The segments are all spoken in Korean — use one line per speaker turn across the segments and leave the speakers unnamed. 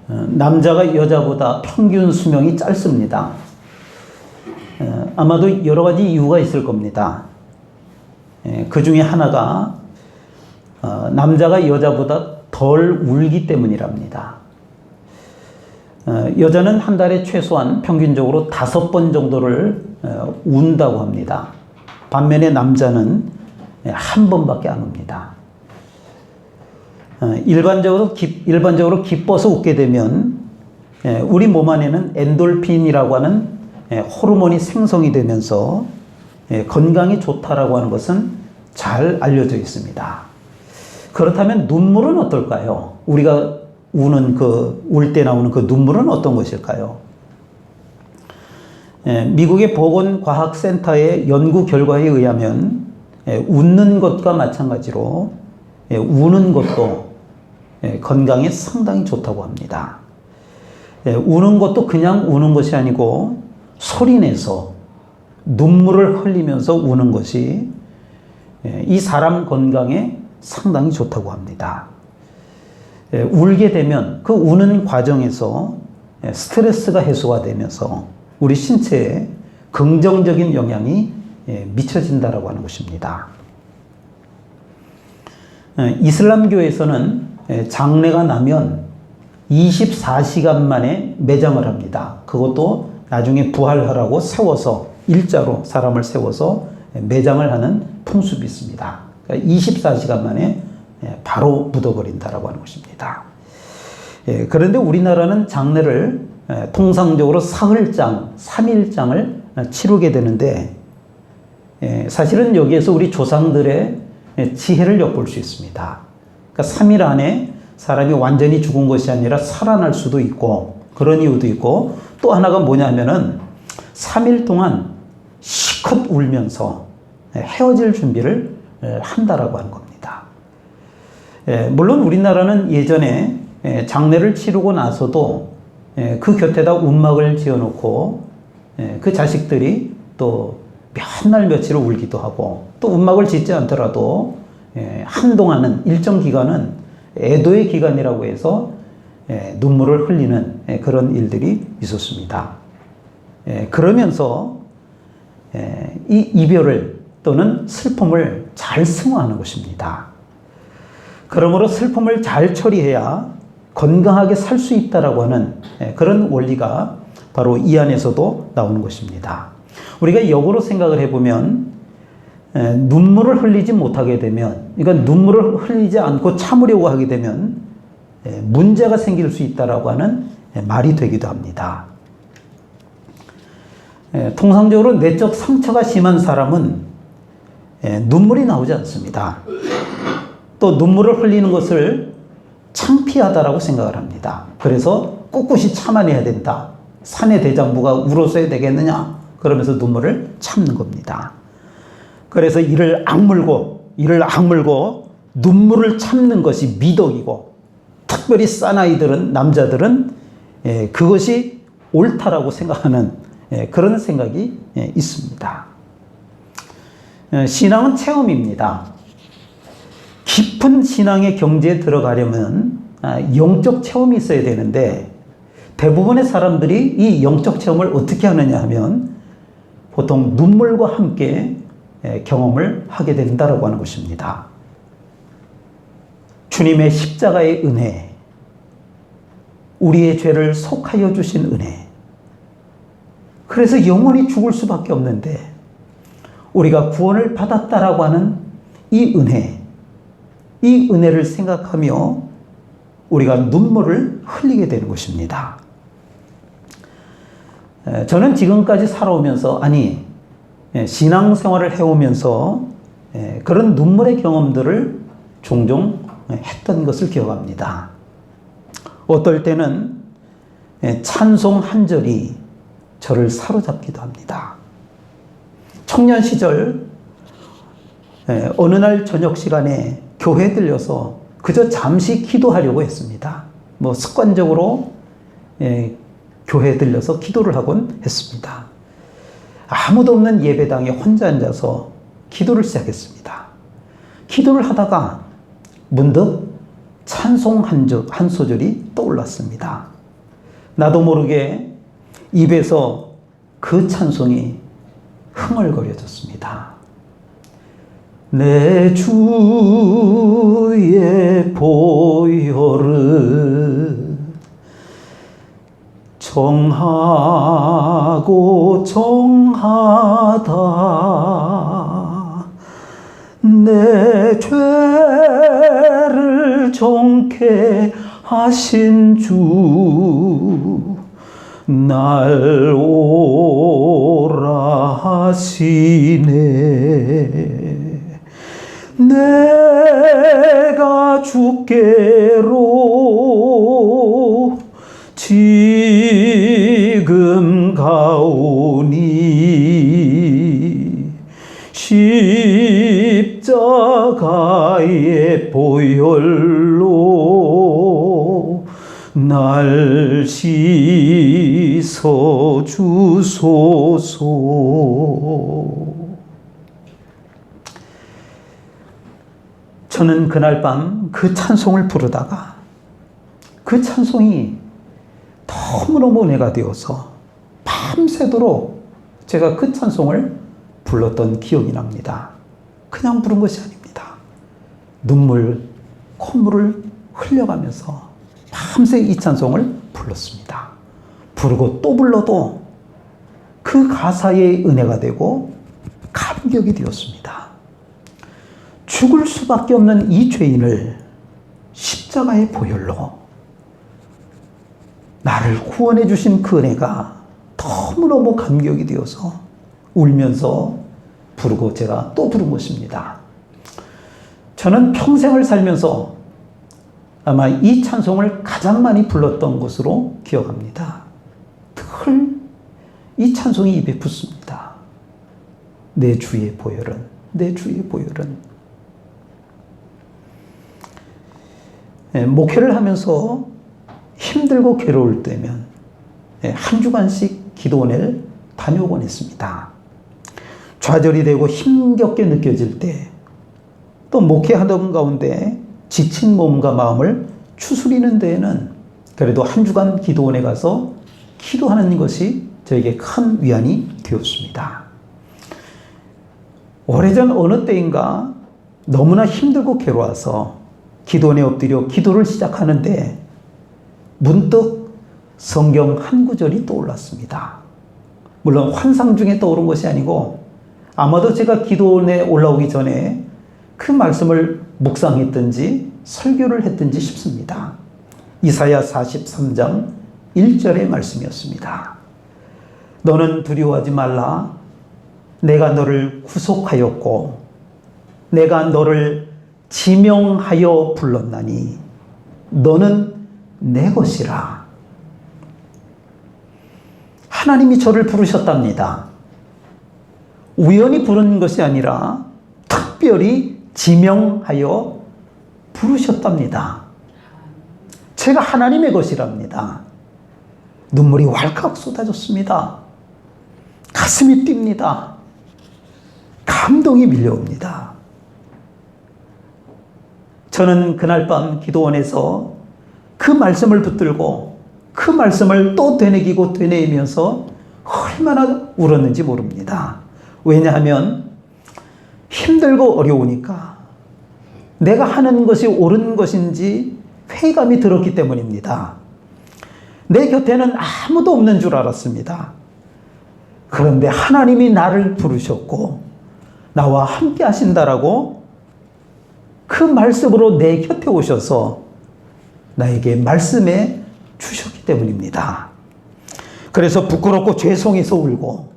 남자가 여자보다 평균 수명이 짧습니다. 아마도 여러 가지 이유가 있을 겁니다. 그 중에 하나가 남자가 여자보다 덜 울기 때문이랍니다. 여자는 한 달에 최소한 평균적으로 5번 정도를 운다고 합니다. 반면에 남자는 한 번밖에 안 웁니다. 일반적으로 기뻐서 웃게 되면 우리 몸 안에는 엔돌핀이라고 하는 호르몬이 생성이 되면서 건강에 좋다라고 하는 것은 잘 알려져 있습니다. 그렇다면 눈물은 어떨까요? 우리가 울 때 나오는 그 눈물은 어떤 것일까요? 미국의 보건과학센터의 연구 결과에 의하면 웃는 것과 마찬가지로 우는 것도 건강에 상당히 좋다고 합니다. 우는 것도 그냥 우는 것이 아니고 소리내서 눈물을 흘리면서 우는 것이 이 사람 건강에 상당히 좋다고 합니다. 울게 되면 그 우는 과정에서 스트레스가 해소가 되면서 우리 신체에 긍정적인 영향이 미쳐진다라고 하는 것입니다. 이슬람교에서는 장례가 나면 24시간 만에 매장을 합니다. 그것도 나중에 부활하라고 세워서 일자로 사람을 세워서 매장을 하는 풍습이 있습니다. 그러니까 24시간 만에 바로 묻어버린다라고 하는 것입니다. 그런데 우리나라는 장례를 통상적으로 사흘장, 3일장을 치르게 되는데 사실은 여기에서 우리 조상들의 지혜를 엿볼 수 있습니다. 그러니까 3일 안에 사람이 완전히 죽은 것이 아니라 살아날 수도 있고 그런 이유도 있고 또 하나가 뭐냐면은 3일 동안 시컷 울면서 헤어질 준비를 한다라고 하는 겁니다. 물론 우리나라는 예전에 장례를 치르고 나서도 그 곁에다 움막을 지어놓고 그 자식들이 또 몇 날 며칠을 울기도 하고 또 움막을 짓지 않더라도 한동안은 일정 기간은 애도의 기간이라고 해서 눈물을 흘리는 그런 일들이 있었습니다. 그러면서 이 이별을 또는 슬픔을 잘 승화하는 것입니다. 그러므로 슬픔을 잘 처리해야 건강하게 살 수 있다라고 하는 그런 원리가 바로 이 안에서도 나오는 것입니다. 우리가 역으로 생각을 해보면 눈물을 흘리지 못하게 되면, 그러니까 눈물을 흘리지 않고 참으려고 하게 되면 문제가 생길 수 있다라고 하는 말이 되기도 합니다. 통상적으로 내적 상처가 심한 사람은 눈물이 나오지 않습니다. 또 눈물을 흘리는 것을 창피하다라고 생각을 합니다. 그래서 꿋꿋이 참아내야 된다. 사내 대장부가 울어서야 되겠느냐? 그러면서 눈물을 참는 겁니다. 그래서 이를 악물고 눈물을 참는 것이 미덕이고 특별히 사나이들은 남자들은 그것이 옳다라고 생각하는 그런 생각이 있습니다. 신앙은 체험입니다. 깊은 신앙의 경지에 들어가려면 영적 체험이 있어야 되는데 대부분의 사람들이 이 영적 체험을 어떻게 하느냐 하면 보통 눈물과 함께 경험을 하게 된다라고 하는 것입니다. 주님의 십자가의 은혜, 우리의 죄를 속하여 주신 은혜, 그래서 영원히 죽을 수밖에 없는데 우리가 구원을 받았다라고 하는 이 은혜를 생각하며 우리가 눈물을 흘리게 되는 것입니다. 저는 지금까지 살아오면서 신앙생활을 해오면서 그런 눈물의 경험들을 종종 했던 것을 기억합니다. 어떨 때는 찬송 한 절이 저를 사로잡기도 합니다. 청년 시절 어느 날 저녁 시간에 교회에 들려서 그저 잠시 기도하려고 했습니다. 습관적으로 교회에 들려서 기도를 하곤 했습니다. 아무도 없는 예배당에 혼자 앉아서 기도를 시작했습니다. 기도를 하다가 문득 찬송 한 소절이 떠올랐습니다. 나도 모르게 입에서 그 찬송이 흥얼거려졌습니다. 내 주의 보혈은 정하고 정하다. 내 죄를 정케 하신 주 날 오라 하시네. 내가 주께로 지금 가오니 십자가의 보혈로 날 씻어 주소서. 저는 그날 밤 그 찬송을 부르다가 그 찬송이 너무너무 은혜가 되어서 밤새도록 제가 그 찬송을 불렀던 기억이 납니다. 그냥 부른 것이 아닙니다. 눈물, 콧물을 흘려가면서 밤새 이 찬송을 불렀습니다. 부르고 또 불러도 그 가사의 은혜가 되고 감격이 되었습니다. 죽을 수밖에 없는 이 죄인을 십자가의 보혈로 나를 구원해 주신 그 은혜가 너무너무 감격이 되어서 울면서 부르고 제가 또 부른 것입니다. 저는 평생을 살면서 아마 이 찬송을 가장 많이 불렀던 것으로 기억합니다. 늘 이 찬송이 입에 붙습니다. 내 주의 보혈은, 내 주의 보혈은. 목회를 하면서 힘들고 괴로울 때면 한 주간씩 기도원을 다녀오곤 했습니다. 좌절이 되고 힘겹게 느껴질 때, 또 목회하던 가운데 지친 몸과 마음을 추스리는 데에는 그래도 한 주간 기도원에 가서 기도하는 것이 저에게 큰 위안이 되었습니다. 오래전 어느 때인가 너무나 힘들고 괴로워서 기도원에 엎드려 기도를 시작하는데 문득 성경 한 구절이 떠올랐습니다. 물론 환상 중에 떠오른 것이 아니고 아마도 제가 기도원에 올라오기 전에 그 말씀을 묵상했든지 설교를 했든지 싶습니다. 이사야 43장 1절의 말씀이었습니다. 너는 두려워하지 말라. 내가 너를 구속하였고 내가 너를 지명하여 불렀나니 너는 내 것이라. 하나님이 저를 부르셨답니다. 우연히 부른 것이 아니라 특별히 지명하여 부르셨답니다. 제가 하나님의 것이랍니다. 눈물이 왈칵 쏟아졌습니다. 가슴이 뜁니다. 감동이 밀려옵니다. 저는 그날 밤 기도원에서 그 말씀을 붙들고 그 말씀을 또 되새기고 되뇌이면서 얼마나 울었는지 모릅니다. 왜냐하면 힘들고 어려우니까 내가 하는 것이 옳은 것인지 회의감이 들었기 때문입니다. 내 곁에는 아무도 없는 줄 알았습니다. 그런데 하나님이 나를 부르셨고 나와 함께 하신다라고 그 말씀으로 내 곁에 오셔서 나에게 말씀해 주셨기 때문입니다. 그래서 부끄럽고 죄송해서 울고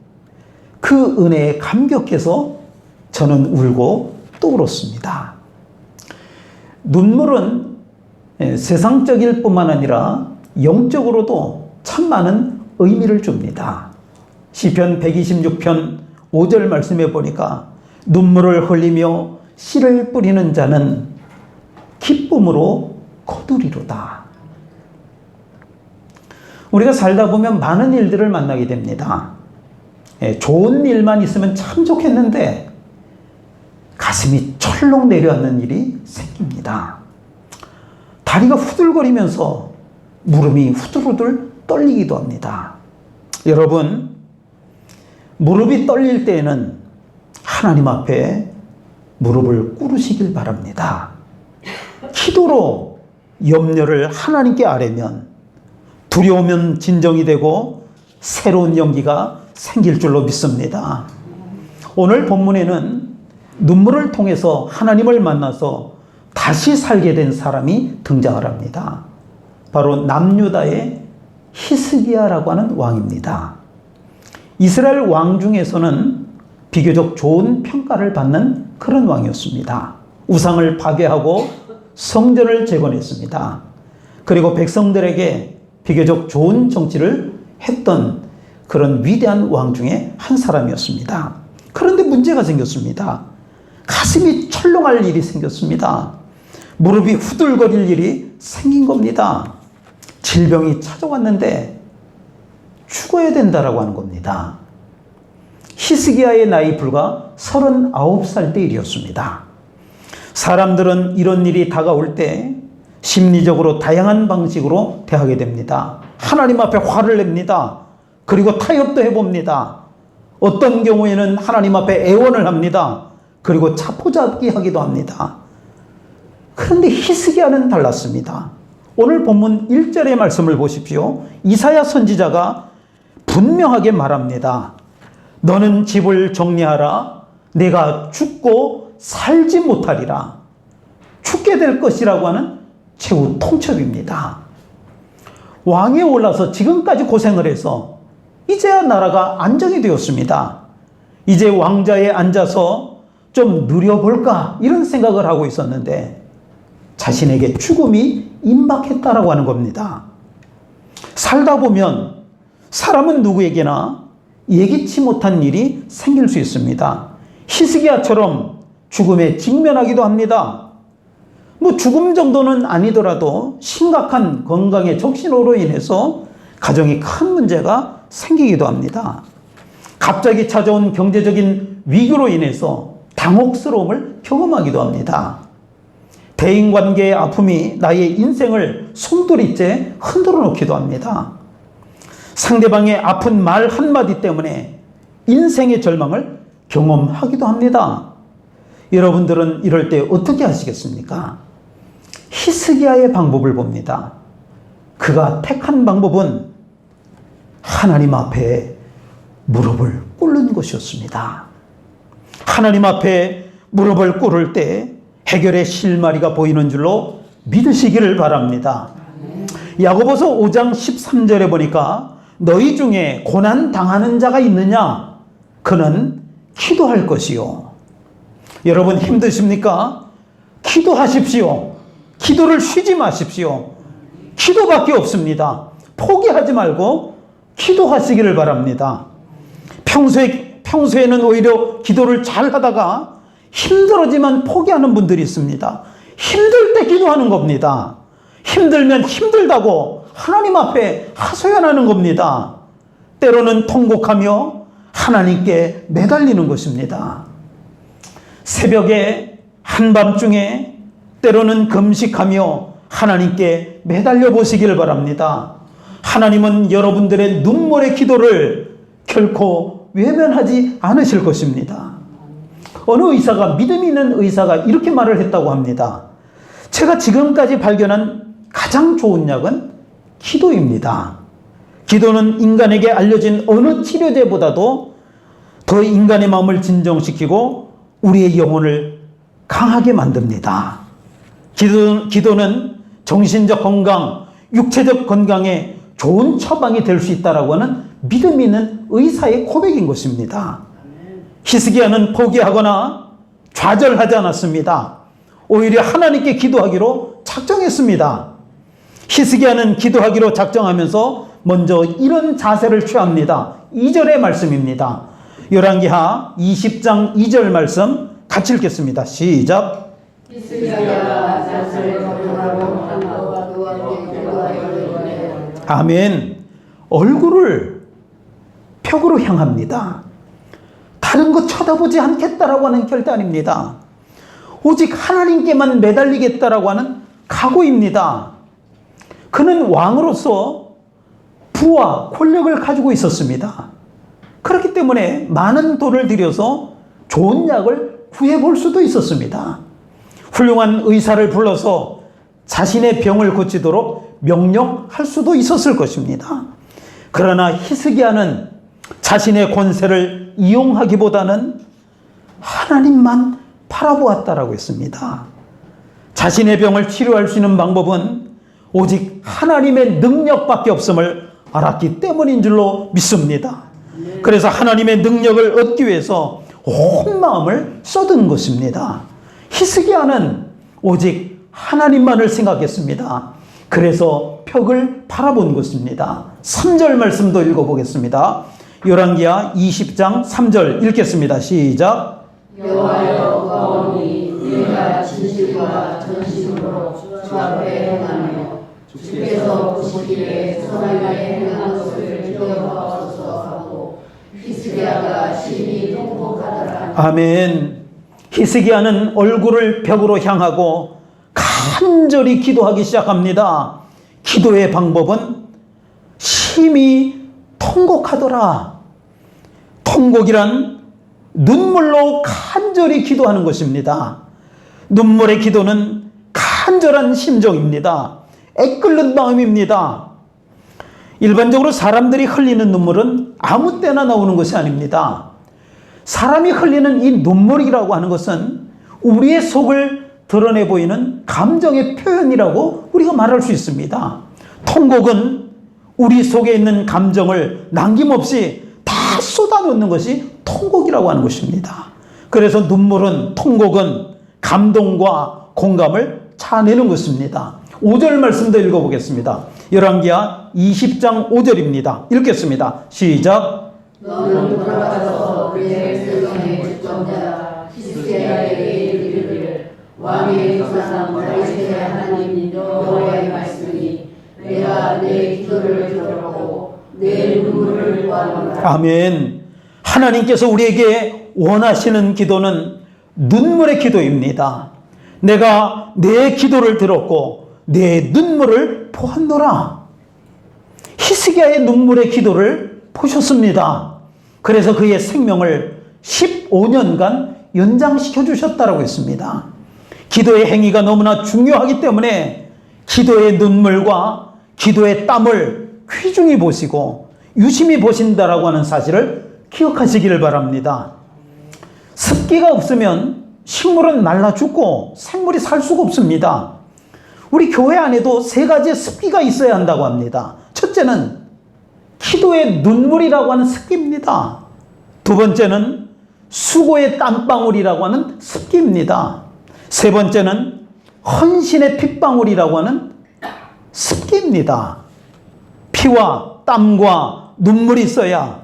그 은혜에 감격해서 저는 울고 또 울었습니다. 눈물은 세상적일 뿐만 아니라 영적으로도 참 많은 의미를 줍니다. 시편 126편 5절 말씀에 보니까 눈물을 흘리며 씨를 뿌리는 자는 기쁨으로 거두리로다. 우리가 살다 보면 많은 일들을 만나게 됩니다. 좋은 일만 있으면 참 좋겠는데 가슴이 철렁 내려앉는 일이 생깁니다. 다리가 후들거리면서 무릎이 후들후들 떨리기도 합니다. 여러분, 무릎이 떨릴 때에는 하나님 앞에 무릎을 꿇으시길 바랍니다. 기도로 염려를 하나님께 아뢰면 두려우면 진정이 되고 새로운 용기가 생길 줄로 믿습니다. 오늘 본문에는 눈물을 통해서 하나님을 만나서 다시 살게 된 사람이 등장을 합니다. 바로 남유다의 히스기야라고 하는 왕입니다. 이스라엘 왕 중에서는 비교적 좋은 평가를 받는 그런 왕이었습니다. 우상을 파괴하고 성전을 재건했습니다. 그리고 백성들에게 비교적 좋은 정치를 했던 그런 위대한 왕 중에 한 사람이었습니다. 그런데 문제가 생겼습니다. 가슴이 철렁할 일이 생겼습니다. 무릎이 후들거릴 일이 생긴 겁니다. 질병이 찾아왔는데 죽어야 된다라고 하는 겁니다. 히스기야의 나이 불과 39살 때 일이었습니다. 사람들은 이런 일이 다가올 때 심리적으로 다양한 방식으로 대하게 됩니다. 하나님 앞에 화를 냅니다. 그리고 타협도 해봅니다. 어떤 경우에는 하나님 앞에 애원을 합니다. 그리고 차포잡기 하기도 합니다. 그런데 히스기야는 달랐습니다. 오늘 본문 1절의 말씀을 보십시오. 이사야 선지자가 분명하게 말합니다. 너는 집을 정리하라. 내가 죽고 살지 못하리라. 죽게 될 것이라고 하는 최후 통첩입니다. 왕에 올라서 지금까지 고생을 해서 이제야 나라가 안정이 되었습니다. 이제 왕자에 앉아서 좀 누려볼까 이런 생각을 하고 있었는데 자신에게 죽음이 임박했다라고 하는 겁니다. 살다 보면 사람은 누구에게나 예기치 못한 일이 생길 수 있습니다. 히스기야처럼 죽음에 직면하기도 합니다. 죽음 정도는 아니더라도 심각한 건강의 적신호로 인해서 가정에 큰 문제가 생기기도 합니다. 갑자기 찾아온 경제적인 위기로 인해서 당혹스러움을 경험하기도 합니다. 대인관계의 아픔이 나의 인생을 송두리째 흔들어 놓기도 합니다. 상대방의 아픈 말 한마디 때문에 인생의 절망을 경험하기도 합니다. 여러분들은 이럴 때 어떻게 하시겠습니까? 히스기야의 방법을 봅니다. 그가 택한 방법은 하나님 앞에 무릎을 꿇는 것이었습니다. 하나님 앞에 무릎을 꿇을 때 해결의 실마리가 보이는 줄로 믿으시기를 바랍니다. 야고보서 5장 13절에 보니까 너희 중에 고난 당하는 자가 있느냐? 그는 기도할 것이요. 여러분 힘드십니까? 기도하십시오. 기도를 쉬지 마십시오. 기도밖에 없습니다. 포기하지 말고 기도하시기를 바랍니다. 평소에는 오히려 기도를 잘 하다가 힘들어지만 포기하는 분들이 있습니다. 힘들 때 기도하는 겁니다. 힘들면 힘들다고 하나님 앞에 하소연하는 겁니다. 때로는 통곡하며 하나님께 매달리는 것입니다. 새벽에 한밤중에 때로는 금식하며 하나님께 매달려 보시기를 바랍니다. 하나님은 여러분들의 눈물의 기도를 결코 외면하지 않으실 것입니다. 어느 의사가, 믿음 있는 의사가 이렇게 말을 했다고 합니다. 제가 지금까지 발견한 가장 좋은 약은 기도입니다. 기도는 인간에게 알려진 어느 치료제보다도 더 인간의 마음을 진정시키고 우리의 영혼을 강하게 만듭니다. 기도는 정신적 건강, 육체적 건강에 좋은 처방이 될 수 있다라고 하는 믿음 있는 의사의 고백인 것입니다. 히스기야는 포기하거나 좌절하지 않았습니다. 오히려 하나님께 기도하기로 작정했습니다. 히스기야는 기도하기로 작정하면서 먼저 이런 자세를 취합니다. 2절의 말씀입니다. 열왕기하 20장 2절 말씀 같이 읽겠습니다. 시작. 아멘. 얼굴을 벽으로 향합니다. 다른 거 쳐다보지 않겠다라고 하는 결단입니다. 오직 하나님께만 매달리겠다라고 하는 각오입니다. 그는 왕으로서 부와 권력을 가지고 있었습니다. 그렇기 때문에 많은 돈을 들여서 좋은 약을 구해볼 수도 있었습니다. 훌륭한 의사를 불러서 자신의 병을 고치도록 명령할 수도 있었을 것입니다. 그러나 히스기야는 자신의 권세를 이용하기보다는 하나님만 바라보았다라고 했습니다. 자신의 병을 치료할 수 있는 방법은 오직 하나님의 능력밖에 없음을 알았기 때문인 줄로 믿습니다. 그래서 하나님의 능력을 얻기 위해서 온 마음을 쏟은 것입니다. 히스기야는 오직 하나님만을 생각했습니다. 그래서 벽을 바라본 것입니다. 3절 말씀도 읽어보겠습니다. 열왕기하 20장 3절 읽겠습니다. 시작.
여호와여 구하오니 내가 진실과 전심으로 주 앞에 행하며 주께서 보시기에 선하게 행한 것을 기억하옵소서 하고 히스기야가 심히 통곡하더라. 아멘. 히스기야는 얼굴을 벽으로 향하고 간절히 기도하기 시작합니다. 기도의 방법은 심히 통곡하더라. 통곡이란 눈물로 간절히 기도하는 것입니다. 눈물의 기도는 간절한 심정입니다. 애끓는 마음입니다. 일반적으로 사람들이 흘리는 눈물은 아무 때나 나오는 것이 아닙니다. 사람이 흘리는 이 눈물이라고 하는 것은 우리의 속을 드러내 보이는 감정의 표현이라고 우리가 말할 수 있습니다. 통곡은 우리 속에 있는 감정을 남김없이 다 쏟아놓는 것이 통곡이라고 하는 것입니다. 그래서 눈물은, 통곡은 감동과 공감을 차내는 것입니다. 5절 말씀도 읽어보겠습니다. 열왕기하 20장 5절입니다. 읽겠습니다. 시작. 너는 돌아가서 그의 세상의 주정자 히스기야에게 이르기를 왕의 조상 다윗의 하나님 여호와의 말씀이 내가 내 기도를 들었고 내 눈물을 보았노라. 아멘. 하나님께서 우리에게 원하시는 기도는 눈물의 기도입니다. 내가 내 기도를 들었고 내 눈물을 보았노라. 히스기야의 눈물의 기도를 보셨습니다. 그래서 그의 생명을 15년간 연장시켜 주셨다고 했습니다. 기도의 행위가 너무나 중요하기 때문에 기도의 눈물과 기도의 땀을 귀중히 보시고 유심히 보신다라고 하는 사실을 기억하시기를 바랍니다. 습기가 없으면 식물은 말라 죽고 생물이 살 수가 없습니다. 우리 교회 안에도 3가지의 습기가 있어야 한다고 합니다. 첫째는 기도의 눈물이라고 하는 습기입니다. 두 번째는 수고의 땀방울이라고 하는 습기입니다. 세 번째는 헌신의 핏방울이라고 하는 습기입니다. 피와 땀과 눈물이 있어야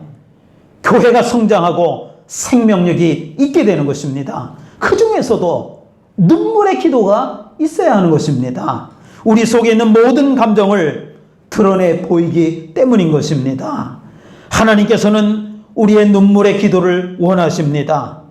교회가 성장하고 생명력이 있게 되는 것입니다. 그 중에서도 눈물의 기도가 있어야 하는 것입니다. 우리 속에 있는 모든 감정을 드러내 보이기 때문인 것입니다. 하나님께서는 우리의 눈물의 기도를 원하십니다.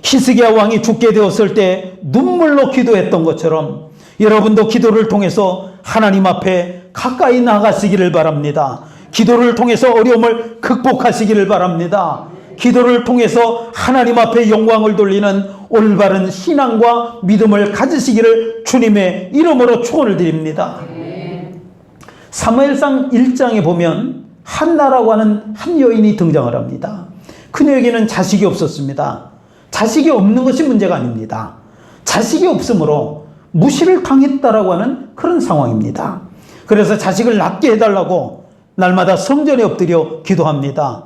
히스기야 왕이 죽게 되었을 때 눈물로 기도했던 것처럼 여러분도 기도를 통해서 하나님 앞에 가까이 나가시기를 바랍니다. 기도를 통해서 어려움을 극복하시기를 바랍니다. 기도를 통해서 하나님 앞에 영광을 돌리는 올바른 신앙과 믿음을 가지시기를 주님의 이름으로 축원을 드립니다. 사무엘상 1장에 보면 한나라고 하는 한 여인이 등장을 합니다. 그녀에게는 자식이 없었습니다. 자식이 없는 것이 문제가 아닙니다. 자식이 없으므로 무시를 당했다라고 하는 그런 상황입니다. 그래서 자식을 낳게 해달라고 날마다 성전에 엎드려 기도합니다.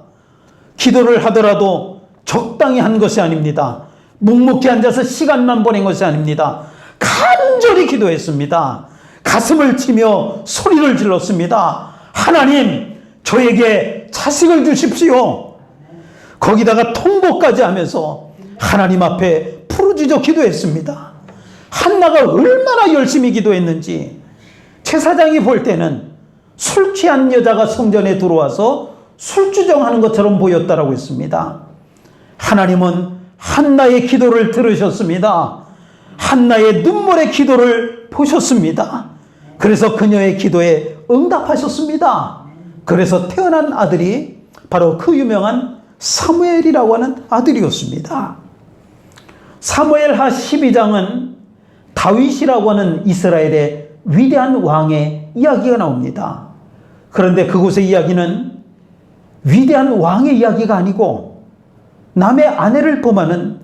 기도를 하더라도 적당히 한 것이 아닙니다. 묵묵히 앉아서 시간만 보낸 것이 아닙니다. 간절히 기도했습니다. 가슴을 치며 소리를 질렀습니다. 하나님, 저에게 자식을 주십시오. 거기다가 통곡까지 하면서 하나님 앞에 부르짖어 기도했습니다. 한나가 얼마나 열심히 기도했는지 제사장이 볼 때는 술 취한 여자가 성전에 들어와서 술주정하는 것처럼 보였다라고 했습니다. 하나님은 한나의 기도를 들으셨습니다. 한나의 눈물의 기도를 보셨습니다. 그래서 그녀의 기도에 응답하셨습니다.
그래서 태어난 아들이 바로 그 유명한 사무엘이라고 하는 아들이었습니다. 사무엘하 12장은 다윗이라고 하는 이스라엘의 위대한 왕의 이야기가 나옵니다. 그런데 그곳의 이야기는 위대한 왕의 이야기가 아니고 남의 아내를 범하는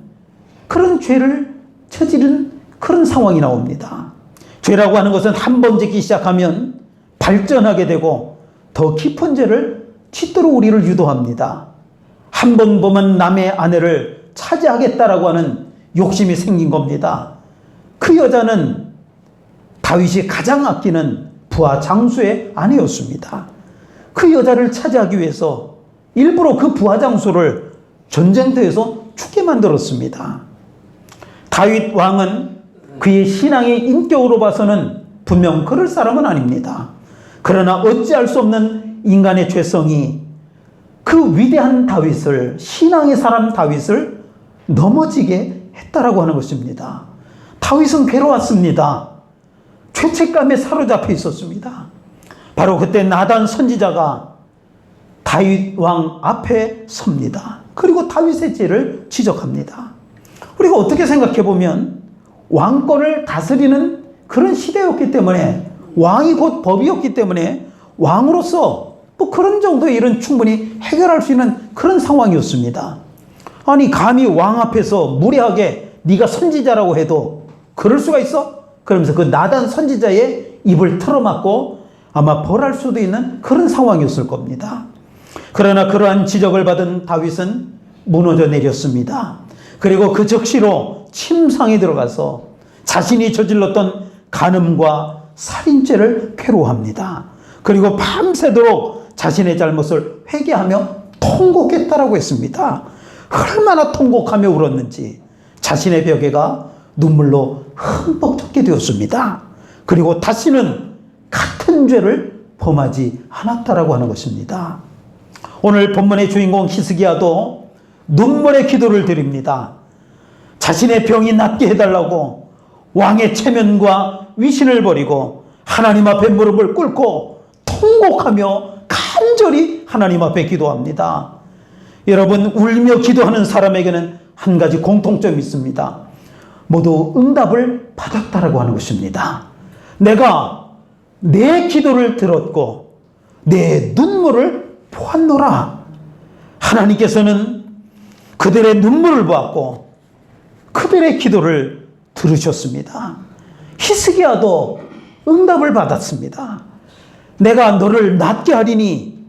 그런 죄를 저지른 그런 상황이 나옵니다. 죄라고 하는 것은 한 번 짓기 시작하면 발전하게 되고 더 깊은 죄를 짓도록 우리를 유도합니다. 한 번 보면 남의 아내를 차지하겠다라고 하는 욕심이 생긴 겁니다. 그 여자는 다윗이 가장 아끼는 부하 장수의 아내였습니다. 그 여자를 차지하기 위해서 일부러 그 부하 장수를 전쟁터에서 죽게 만들었습니다. 다윗 왕은 그의 신앙의 인격으로 봐서는 분명 그럴 사람은 아닙니다. 그러나 어찌할 수 없는 인간의 죄성이 그 위대한 다윗을, 신앙의 사람 다윗을 넘어지게 했다라고 하는 것입니다. 다윗은 괴로웠습니다. 죄책감에 사로잡혀 있었습니다. 바로 그때 나단 선지자가 다윗 왕 앞에 섭니다. 그리고 다윗의 죄를 지적합니다. 우리가 어떻게 생각해 보면 왕권을 다스리는 그런 시대였기 때문에, 왕이 곧 법이었기 때문에 왕으로서 뭐 그런 정도의 일은 충분히 해결할 수 있는 그런 상황이었습니다. 아니 감히 왕 앞에서 무례하게 네가 선지자라고 해도 그럴 수가 있어? 그러면서 그 나단 선지자의 입을 틀어막고 아마 벌할 수도 있는 그런 상황이었을 겁니다. 그러나 그러한 지적을 받은 다윗은 무너져 내렸습니다. 그리고 그 즉시로 침상에 들어가서 자신이 저질렀던 간음과 살인죄를 괴로워합니다. 그리고 밤새도록 자신의 잘못을 회개하며 통곡했다라고 했습니다. 얼마나 통곡하며 울었는지 자신의 벽에가 눈물로 흠뻑 젖게 되었습니다. 그리고 다시는 같은 죄를 범하지 않았다라고 하는 것입니다. 오늘 본문의 주인공 히스기야도 눈물의 기도를 드립니다. 자신의 병이 낫게 해달라고 왕의 체면과 위신을 버리고 하나님 앞에 무릎을 꿇고 통곡하며 간절히 하나님 앞에 기도합니다. 여러분, 울며 기도하는 사람에게는 한 가지 공통점이 있습니다. 모두 응답을 받았다라고 하는 것입니다. 내가 내 기도를 들었고 내 눈물을 보았노라. 하나님께서는 그들의 눈물을 보았고 그들의 기도를 들으셨습니다. 히스기야도 응답을 받았습니다. 내가 너를 낫게 하리니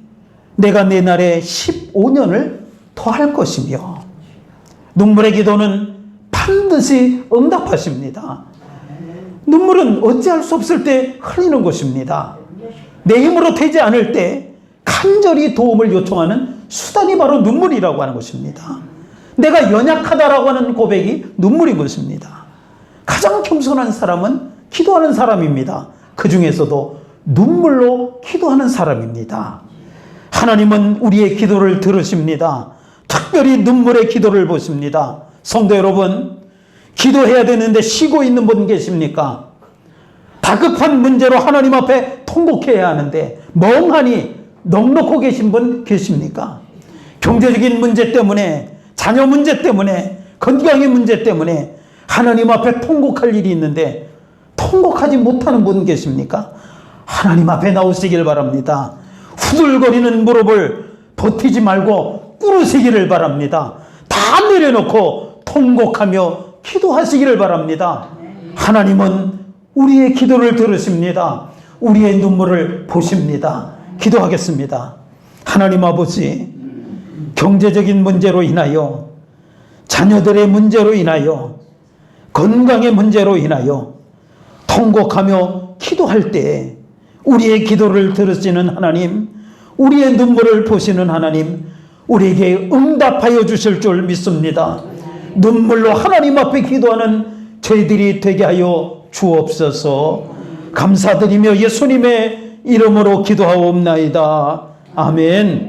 내가 내 날에 15년을 더할 것이며, 눈물의 기도는 반드시 응답하십니다. 눈물은 어찌할 수 없을 때 흘리는 것입니다. 내 힘으로 되지 않을 때 간절히 도움을 요청하는 수단이 바로 눈물이라고 하는 것입니다. 내가 연약하다라고 하는 고백이 눈물인 것입니다. 가장 겸손한 사람은 기도하는 사람입니다. 그 중에서도 눈물로 기도하는 사람입니다. 하나님은 우리의 기도를 들으십니다. 특별히 눈물의 기도를 보십니다. 성도 여러분, 기도해야 되는데 쉬고 있는 분 계십니까? 다급한 문제로 하나님 앞에 통곡해야 하는데 멍하니 넋놓고 계신 분 계십니까? 경제적인 문제 때문에, 자녀 문제 때문에, 건강의 문제 때문에 하나님 앞에 통곡할 일이 있는데 통곡하지 못하는 분 계십니까? 하나님 앞에 나오시길 바랍니다. 후들거리는 무릎을 버티지 말고 꿇으시기를 바랍니다. 다 내려놓고 통곡하며 기도하시기를 바랍니다. 하나님은 우리의 기도를 들으십니다. 우리의 눈물을 보십니다. 기도하겠습니다. 하나님 아버지, 경제적인 문제로 인하여, 자녀들의 문제로 인하여, 건강의 문제로 인하여 통곡하며 기도할 때 우리의 기도를 들으시는 하나님, 우리의 눈물을 보시는 하나님, 우리에게 응답하여 주실 줄 믿습니다. 눈물로 하나님 앞에 기도하는 저희들이 되게 하여 주옵소서. 감사드리며 예수님의 이름으로 기도하옵나이다. 아멘.